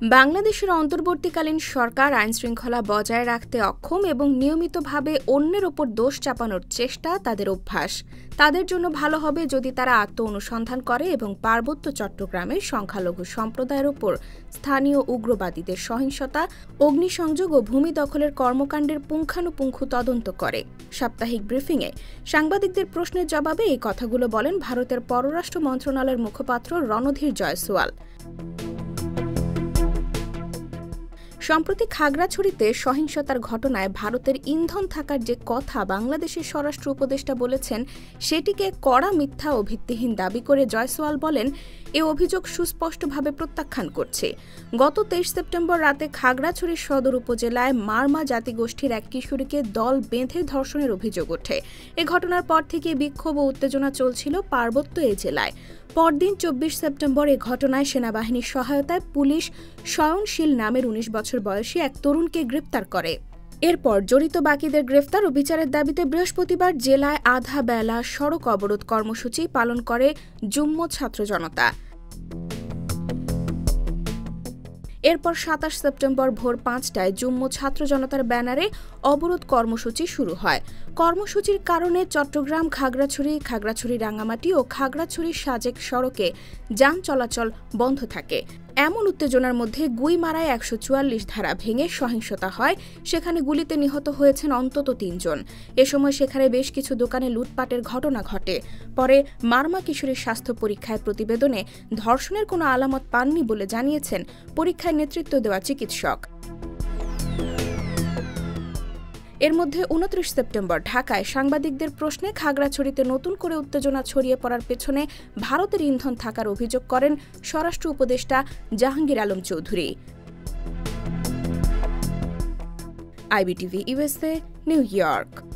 বাংলাদেশের অন্তর্বর্তীকালীন সরকার আইনশৃঙ্খলা বজায় রাখতে অক্ষম এবং নিয়মিতভাবে অন্যের ওপর দোষ চাপানোর চেষ্টা তাদের অভ্যাস। তাদের জন্য ভালো হবে যদি তারা আত্ম-অনুসন্ধান করে এবং পার্বত্য চট্টগ্রামের সংখ্যালঘু সম্প্রদায়ের ওপর স্থানীয় উগ্রবাদীদের সহিংসতা, অগ্নিসংযোগ ও ভূমি দখলের কর্মকাণ্ডের পুঙ্খানুপুঙ্খ তদন্ত করে। সাপ্তাহিক ব্রিফিংয়ে সাংবাদিকদের প্রশ্নের জবাবে এই কথাগুলো বলেন ভারতের পররাষ্ট্র মন্ত্রণালয়ের মুখপাত্র রণধীর জয়সওয়াল। সম্প্রতি খাগড়াছড়িতে সহিংসতার ঘটনায় ভারতের ইন্ধন থাকার যে কথা বাংলাদেশের স্বরাষ্ট্র উপদেষ্টা বলেছেন, সেটিকে কড়া মিথ্যা ও ভিত্তিহীন দাবি করে জয়সওয়াল বলেন, এ অভিযোগ সুস্পষ্টভাবে প্রত্যাখ্যান করছে। গত 23 সেপ্টেম্বর রাতে খাগড়াছড়ির সদর উপজেলায় মারমা জাতিগোষ্ঠীর এক কিশোরীকে দল বেঁধে ধর্ষণের অভিযোগ ওঠে। এ ঘটনার পর থেকে বিক্ষোভ ও উত্তেজনা চলছিল পার্বত্য এ জেলায়। পরদিন 24 সেপ্টেম্বর এ ঘটনায় সেনাবাহিনীর সহায়তায় পুলিশ শয়নশীল নামের 19 বছর বয়সী এক তরুণকে গ্রেপ্তার করে। এরপর জড়িত বাকিদের গ্রেফতার ও বিচারের দাবিতে বৃহস্পতিবার জেলায় আধা বেলা সড়ক অবরোধ কর্মসূচি পালন করে যুগ্ম ছাত্র জনতা। এরপর 27 সেপ্টেম্বর ভোর 5টায় যুগ্ম ছাত্র জনতার ব্যানারে অবরোধ কর্মসূচি শুরু হয়। কর্মসূচির কারণে চট্টগ্রাম খাগড়াছড়ি রাঙ্গামাটি ও খাগড়াছড়ি সাজেক সড়কে যান চলাচল বন্ধ থাকে। এমন উত্তেজনার মধ্যে গুইমারায় 144 ধারা ভেঙে সহিংসতা হয়। সেখানে গুলিতে নিহত হয়েছেন অন্তত 3 জন। এ সময় সেখানে বেশ কিছু দোকানে লুটপাটের ঘটনা ঘটে। পরে মারমা কিশোরীর স্বাস্থ্য পরীক্ষায় প্রতিবেদনে ধর্ষণের কোনো আলামত পাননি বলে জানিয়েছেন পরীক্ষায় নেতৃত্ব দেওয়া চিকিৎসক। এর মধ্যে 29 সেপ্টেম্বর ঢাকায় সাংবাদিকদের প্রশ্নে খাগড়াছড়িতে নতুন করে উত্তেজনা ছড়িয়ে পড়ার পেছনে ভারতের ইন্ধন থাকার অভিযোগ করেন স্বরাষ্ট্র উপদেষ্টা Jahangir Alam Chowdhury. IBTV USA, new York.